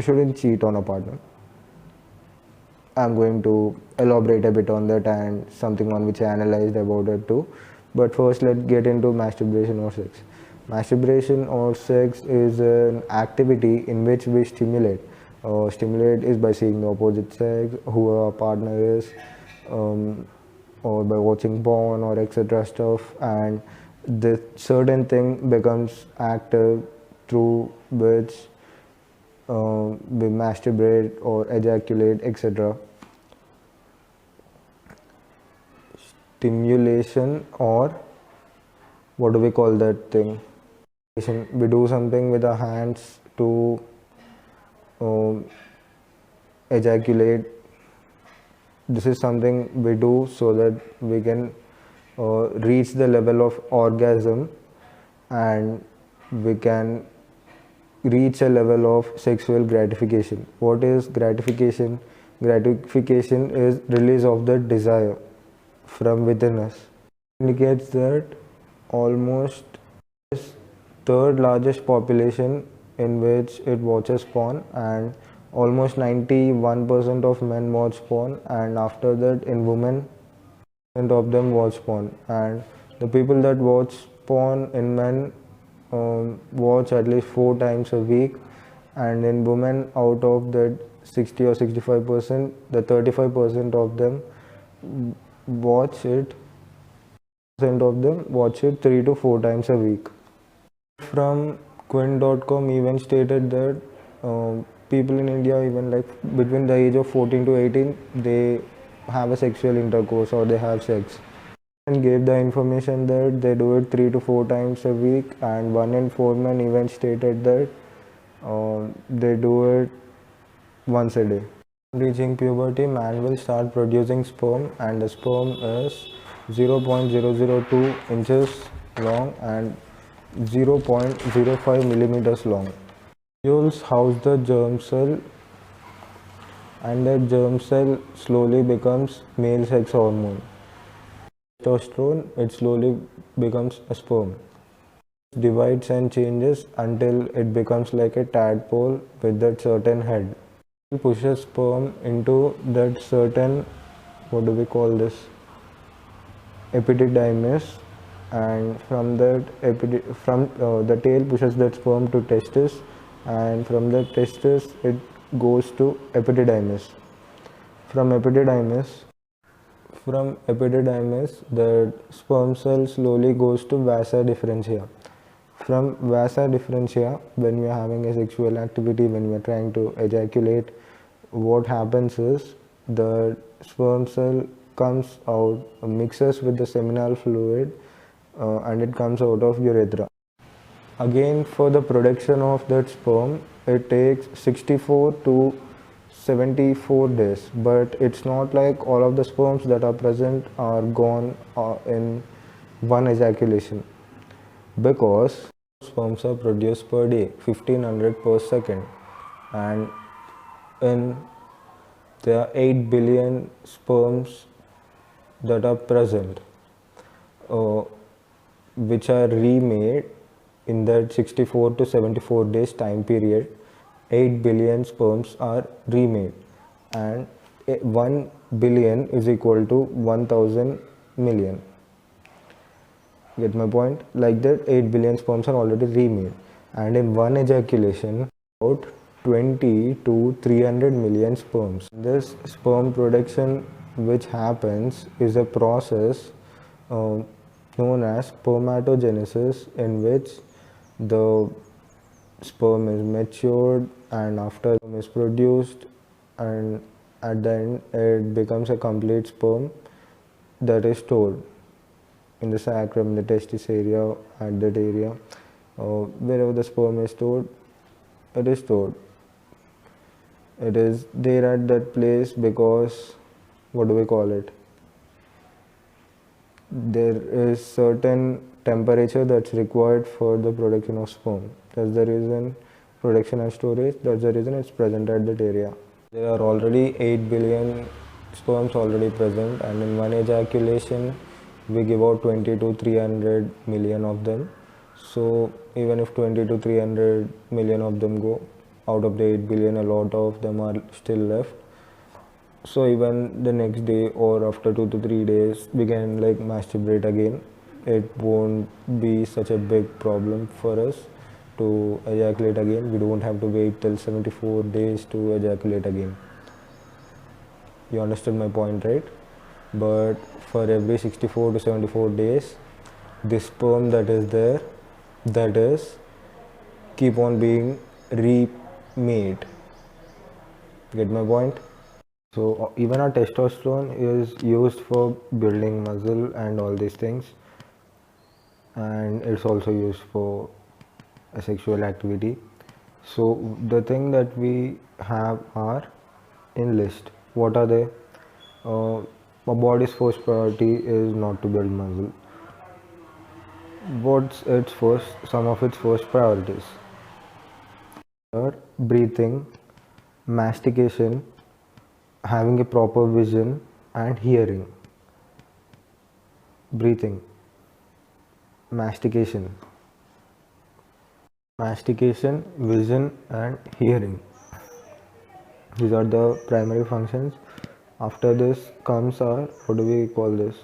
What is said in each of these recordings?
shouldn't cheat on a partner. I'm going to elaborate a bit on that and something on which I analyzed about it too. But first, let's get into masturbation or sex. Masturbation or sex is an activity in which we stimulate. Stimulate is by seeing the opposite sex, who our partner is, um, or by watching porn or etc. stuff, and this certain thing becomes active through which we masturbate or ejaculate, etc. Stimulation, or what do we call that thing? We do something with our hands to um, ejaculate. This is something we do so that we can reach the level of orgasm, and we can reach a level of sexual gratification. What is gratification? Gratification is release of the desire from within us. Indicates that almost third largest population in which it watches porn, and almost 91% of men watch porn, and after that in women of them watch porn, and the people that watch porn in men watch at least 4 times a week, and in women out of that 60 or 65%, the 35% of them watch it percent of them watch it 3 to 4 times a week. From Quint.com even stated that people in India, even like between the age of 14 to 18, they have a sexual intercourse or they have sex, and gave the information that they do it 3 to 4 times a week, and 1 in 4 men even stated that they do it once a day. Reaching puberty, man will start producing sperm, and the sperm is 0.002 inches long and 0.05 millimeters long. Ovules house the germ cell, and that germ cell slowly becomes male sex hormone. Testosterone, it slowly becomes a sperm. Divides and changes until it becomes like a tadpole with that certain head. It pushes sperm into that certain, what do we call this, epididymis, and from that the tail pushes that sperm to testis, and from the testis it goes to epididymis. From epididymis, the sperm cell slowly goes to vasa differentia. From vasa differentia, when we are having a sexual activity, when we are trying to ejaculate, what happens is the sperm cell comes out, mixes with the seminal fluid, and it comes out of urethra. Again, for the production of that sperm, it takes 64 to 74 days, but it's not like all of the sperms that are present are gone in one ejaculation, because sperms are produced per day, 1500 per second, and there are 8 billion sperms that are present, which are remade in that 64 to 74 days time period. 8 billion sperms are remade, and 1 billion is equal to 1000 million. Get my point? Like that, 8 billion sperms are already remade, and in one ejaculation, about 20 to 300 million sperms. This sperm production, which happens, is a process known as spermatogenesis, in which the sperm is matured, and after sperm is produced, and at the end it becomes a complete sperm that is stored in the sacrum, the testis area, at that area, wherever the sperm is stored, it is stored. It is there at that place because, what do we call it, there is certain temperature that's required for the production of sperm. That's the reason production and storage, that's the reason it's present at that area. There are already 8 billion sperms already present, and in one ejaculation we give out 20 to 300 million of them. So even if 20 to 300 million of them go, out of the 8 billion, a lot of them are still left. So even the next day or after 2 to 3 days, we can like masturbate again. It won't be such a big problem for us to ejaculate again. We don't have to wait till 74 days to ejaculate again. You understood my point, right? But for every 64 to 74 days, the sperm that is there, that is, keep on being remade. Get my point? So even our testosterone is used for building muscle and all these things, and it's also used for a sexual activity. So the thing that we have are in list. What are they? A body's first priority is not to build muscle. What's its first? Some of its first priorities are breathing, mastication, having a proper vision, and hearing. Breathing, mastication, vision, and hearing. These are the primary functions. After this comes our, what do we call this?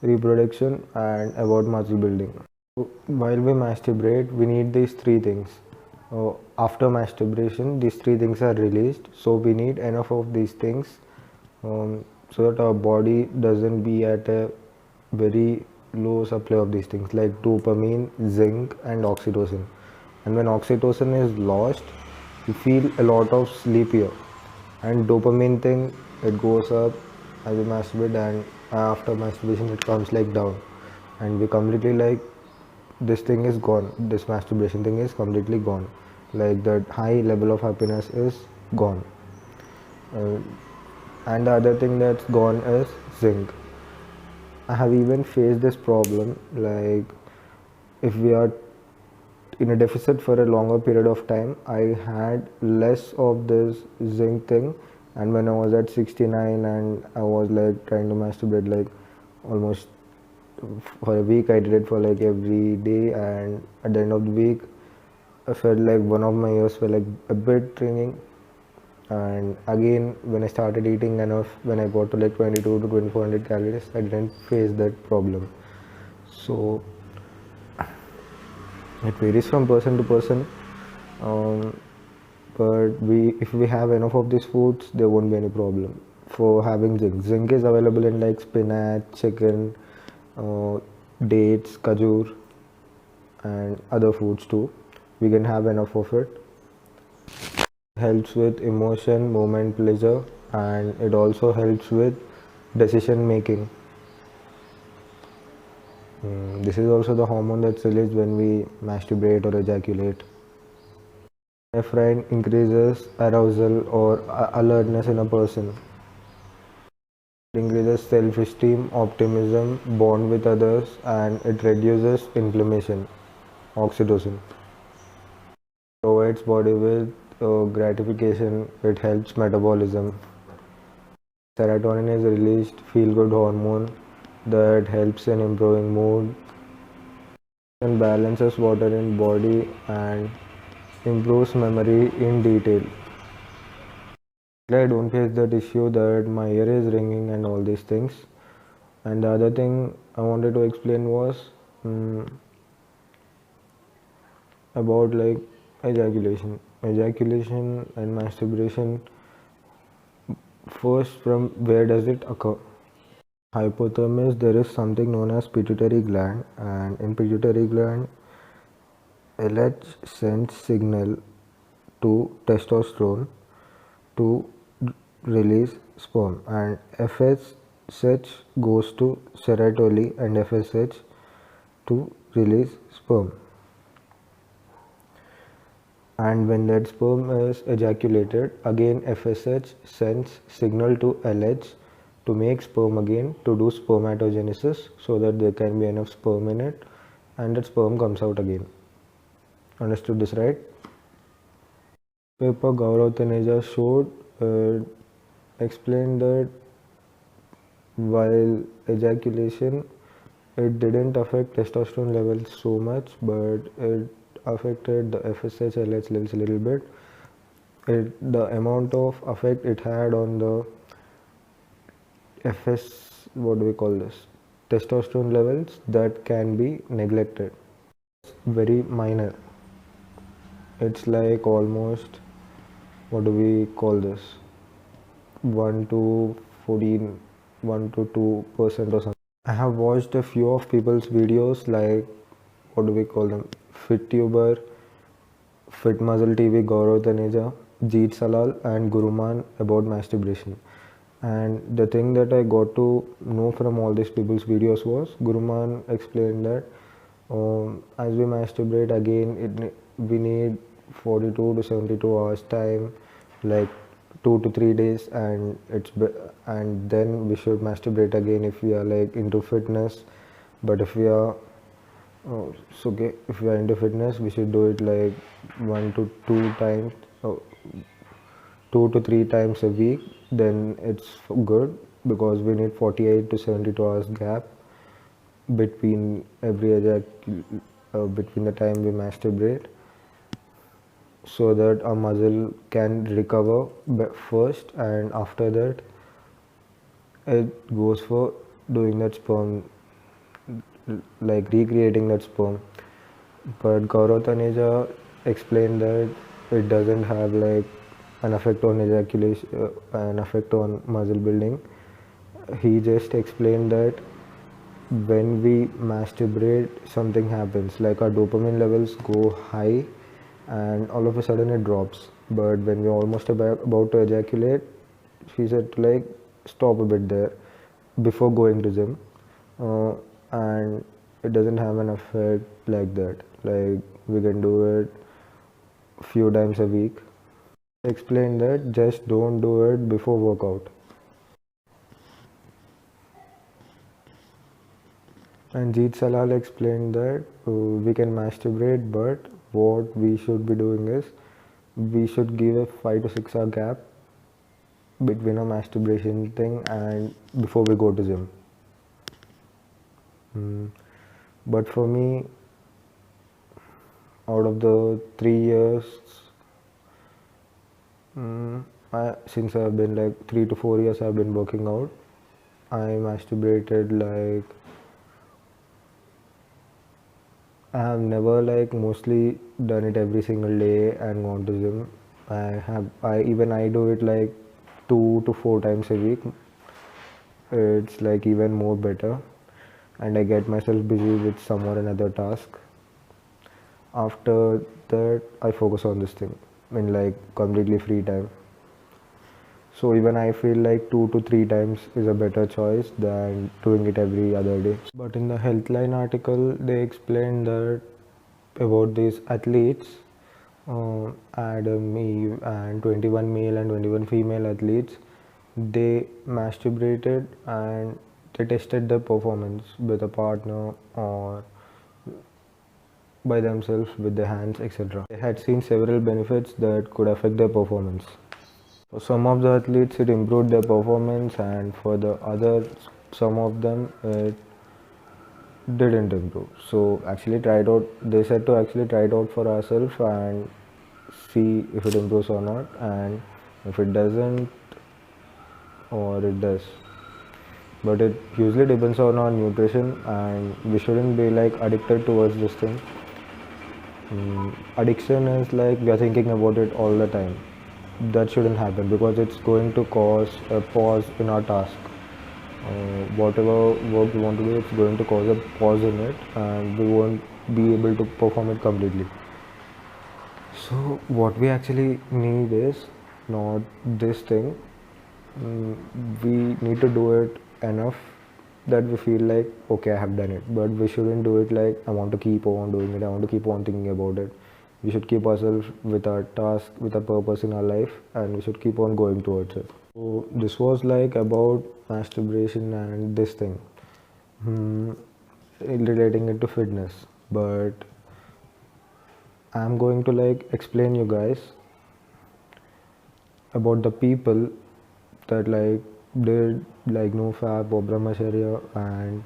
Reproduction and about muscle building. While we masturbate, we need these three things. After masturbation, these three things are released, so we need enough of these things so that our body doesn't be at a very low supply of these things like dopamine, zinc, and oxytocin. And when oxytocin is lost, you feel a lot of sleepier. And dopamine thing, it goes up as you masturbate, and after masturbation it comes like down, and we completely like this thing is gone, this masturbation thing is completely gone, like that high level of happiness is gone. uh, and the other thing that's gone is zinc. I have even faced this problem, like if we are in a deficit for a longer period of time, I had less of this zinc thing, and when I was at 69 and I was like trying to masturbate like almost for a week, I did it for like every day, and at the end of the week I felt like one of my ears were like a bit ringing. And again, when I started eating enough, when I got to like 22 to 2400 calories, I didn't face that problem. So it varies from person to person, um, but if we have enough of these foods, there won't be any problem for having zinc. Zinc is available in like spinach, chicken, uh, dates, kajur, and other foods too. We can have enough of it. Helps with emotion, movement, pleasure, and it also helps with decision making. This is also the hormone that's released when we masturbate or ejaculate. Epinephrine increases arousal or alertness in a person. It increases self-esteem, optimism, bond with others, and it reduces inflammation. Oxytocin provides body with gratification. It helps metabolism. Serotonin is released, feel-good hormone that helps in improving mood and balances water in body and improves memory in detail. I don't face that issue that my ear is ringing and all these things. And the other thing I wanted to explain was about like ejaculation and masturbation. First, from where does it occur? Hypothalamus, there is something known as pituitary gland, and in pituitary gland LH sends signal to testosterone to release sperm, and FSH goes to serotonin and FSH to release sperm. And when that sperm is ejaculated, again FSH sends signal to LH to make sperm again, to do spermatogenesis, so that there can be enough sperm in it and that sperm comes out again. Understood this, right? Paper Gaurav Taneja showed explained that while ejaculation, it didn't affect testosterone levels so much, but it affected the FSH LH levels a little bit. the amount of effect it had on the FS, what do we call this? Testosterone levels, that can be neglected. Very minor. It's like almost, what do we call this? 1 to 14, 1 to 2% or something. I have watched a few of people's videos, like, what do we call them? FitTuber, Fit Muscle TV, Gaurav Taneja, Jeet Salal, and Guruman about masturbation. And the thing that I got to know from all these people's videos was Guruman explained that as we masturbate again, we need 42 to 72 hours time, like 2 to 3 days, and and then we should masturbate again if we are like into fitness. But if we are if we are into fitness, we should do it like 1 to 2 times, 2 to 3 times a week. Then it's good, because we need 48 to 72 hours gap between between the time we masturbate, so that our muscle can recover first, and after that it goes for doing that sperm, like recreating that sperm. But Gaurav Taneja explained that it doesn't have like an effect on ejaculation, an effect on muscle building. He just explained that when we masturbate, something happens, like our dopamine levels go high and all of a sudden it drops. But when we're almost about to ejaculate, she said to like stop a bit there before going to gym, and it doesn't have an effect like that. Like, we can do it few times a week. Explain that just don't do it before workout. And Jeet Salal explained that we can masturbate, but what we should be doing is we should give a 5 to 6 hour gap between a masturbation thing and before we go to gym. But for me, out of the 3 years, since I've been like 3 to 4 years I've been working out, I masturbated like, I have never like mostly done it every single day and gone to gym. I do it like 2 to 4 times a week. It's like even more better, and I get myself busy with some or another task. After that, I focus on this thing in like completely free time. So even I feel like 2 to 3 times is a better choice than doing it every other day. But in the Healthline article, they explained that about these athletes, Adam, Eve, and 21 male and 21 female athletes, they masturbated and they tested their performance with a partner or by themselves with their hands, etc. They had seen several benefits that could affect their performance. For some of the athletes, it improved their performance, and for the others, some of them, it didn't improve. So actually try it out. They said to actually try it out for ourselves and see if it improves or not, and if it doesn't, or it does. But it usually depends on our nutrition, and we shouldn't be like addicted towards this thing. Addiction is like we are thinking about it all the time. That shouldn't happen, because it's going to cause a pause in our task. Whatever work we want to do, it's going to cause a pause in it, and we won't be able to perform it completely. So what we actually need is not this thing. We need to do it enough that we feel like, okay, I have done it. But we shouldn't do it like, I want to keep on doing it, I want to keep on thinking about it. We should keep ourselves with our task, with our purpose in our life, and we should keep on going towards it. So this was like about masturbation and this thing, relating it to fitness. But I'm going to like explain you guys about the people that like did like NoFap or Brahmacharya, and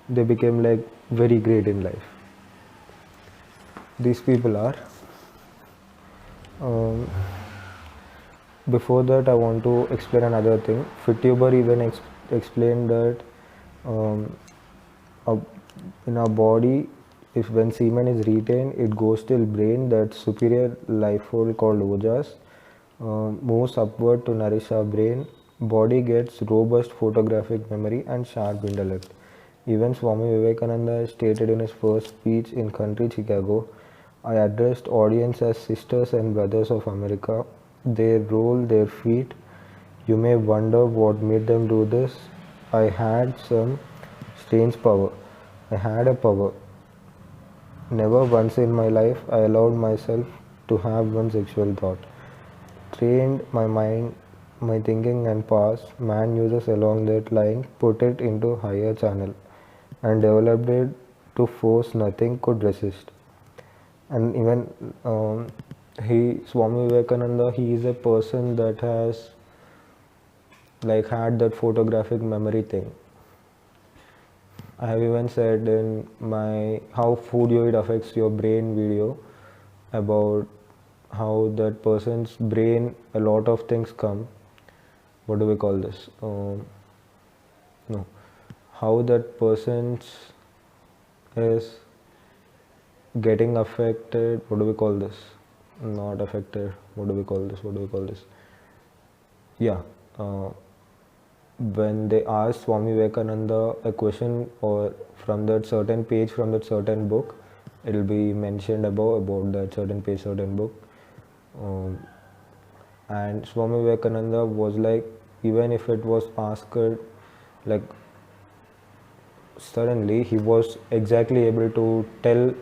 they became like very great in life. These people are before that, I want to explain another thing. Fittuber even explained that um, uh, in our body, if when semen is retained, it goes till brain. That superior life force called ojas moves upward to nourish our brain. Body gets robust photographic memory and sharp intellect. Even Swami Vivekananda stated in his first speech in country Chicago, I addressed audience as sisters and brothers of America. They roll their feet. You may wonder what made them do this. I had some strange power. I had a power. Never once in my life I allowed myself to have one sexual thought. Trained my mind, my thinking and past, man uses along that line, put it into higher channel and developed it to force nothing could resist. And even Swami Vivekananda, he is a person that has like had that photographic memory thing. I have even said in my how food you eat affects your brain video about how that person's brain a lot of things come. What do we call this? No, how that person's is getting affected. What do we call this? Not affected. What do we call this? What do we call this? Yeah. When they asked Swami Vivekananda a question or from that certain page from that certain book, it will be mentioned about that certain page, certain book. And Swami Vivekananda was like, even if it was asked, like suddenly he was exactly able to tell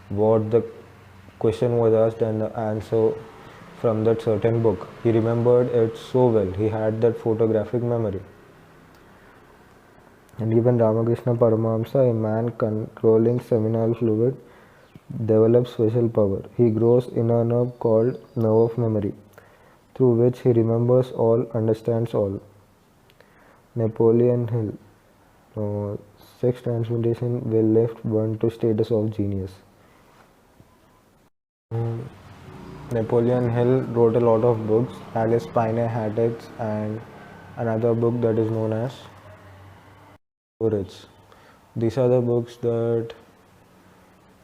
what the question was asked and the answer from that certain book. He remembered it so well. He had that photographic memory. And even Ramakrishna Paramahamsa, a man controlling seminal fluid, develops special power. He grows in a nerve called nerve of memory, through which he remembers all, understands all. Napoleon Hill, sex transmutation will lift one to status of genius. Napoleon Hill wrote a lot of books. Alice Spiner Haddix and another book that is known as Rich. These are the books that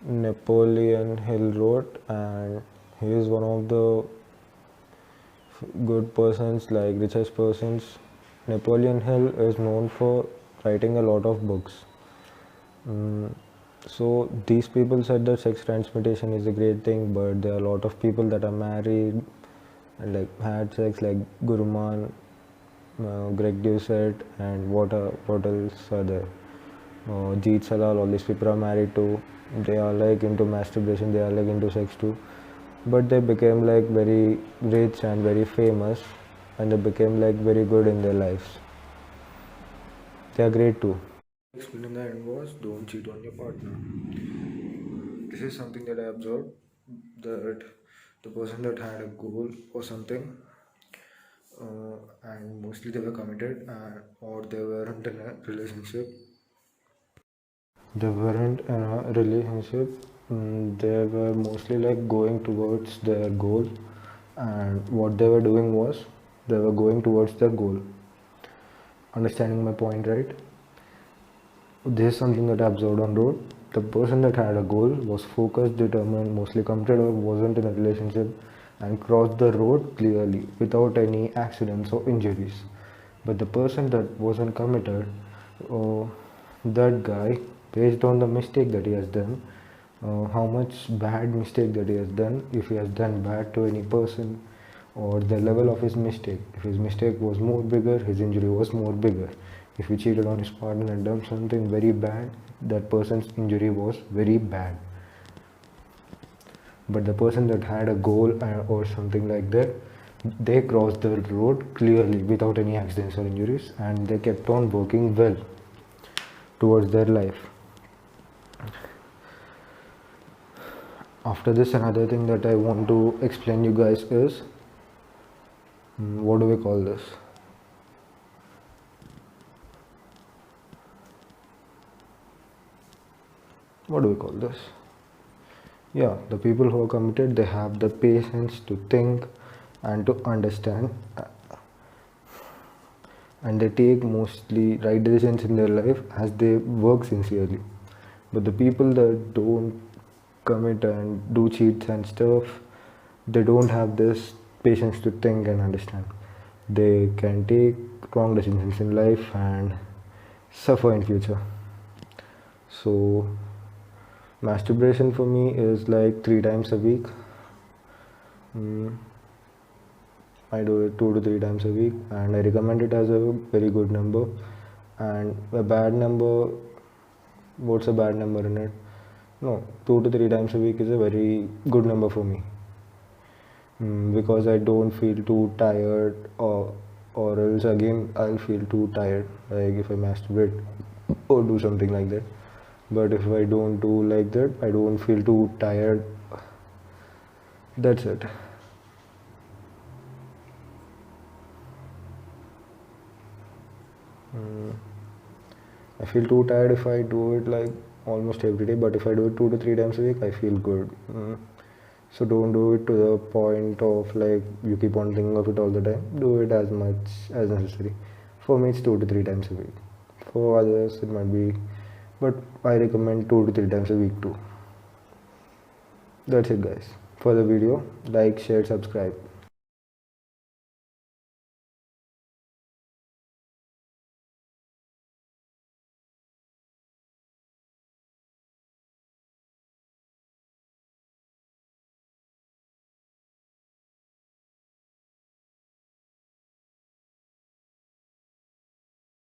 Napoleon Hill wrote, and he is one of the good persons, like richest persons. Napoleon Hill is known for writing a lot of books. So these people said that sex transmutation is a great thing, but there are a lot of people that are married and like had sex, like Guruman, Greg Doucette, and what else are there? Jeet Salal. All these people are married too. They are like into masturbation. They are like into sex too. But they became like very rich and very famous, and they became like very good in their lives. They are great too. Explain in the end was, don't cheat on your partner. This is something that I observed, that the person that had a goal or something, and mostly they were committed, or they weren't in a relationship. They weren't in a relationship. They were mostly like going towards their goal, and what they were doing was they were going towards their goal. Understanding my point, right? This is something that I observed on road. The person that had a goal was focused, determined, mostly committed, or wasn't in a relationship, and crossed the road clearly without any accidents or injuries. But the person that wasn't committed, that guy, based on the mistake that he has done, how much bad mistake that he has done, if he has done bad to any person, or the level of his mistake. If his mistake was more bigger, his injury was more bigger. If he cheated on his partner and done something very bad, that person's injury was very bad. But the person that had a goal or something like that, they crossed the road clearly without any accidents or injuries, and they kept on working well towards their life. After this, another thing that I want to explain you guys is, what do we call this? What do we call this? Yeah, the people who are committed, they have the patience to think, and to understand, and they take mostly right decisions in their life as they work sincerely. But the people that don't commit and do cheats and stuff, they don't have this patience to think and understand. They can take wrong decisions in life and suffer in future. So masturbation for me is like 3 times a week. I do it 2 to 3 times a week, and I recommend it as a very good number. And a bad number, what's a bad number in it? No, 2 to 3 times a week is a very good number for me, because I don't feel too tired, or else again I'll feel too tired, like if I masturbate or do something like that. But if I don't do like that, I don't feel too tired. That's it. I feel too tired if I do it like almost every day, but if I do it 2 to 3 times a week, I feel good. So don't do it to the point of like you keep on thinking of it all the time. Do it as much as necessary. For me, it's 2 to 3 times a week. For others, it might be, but I recommend 2 to 3 times a week too. That's it, guys. For the video, like, share, subscribe.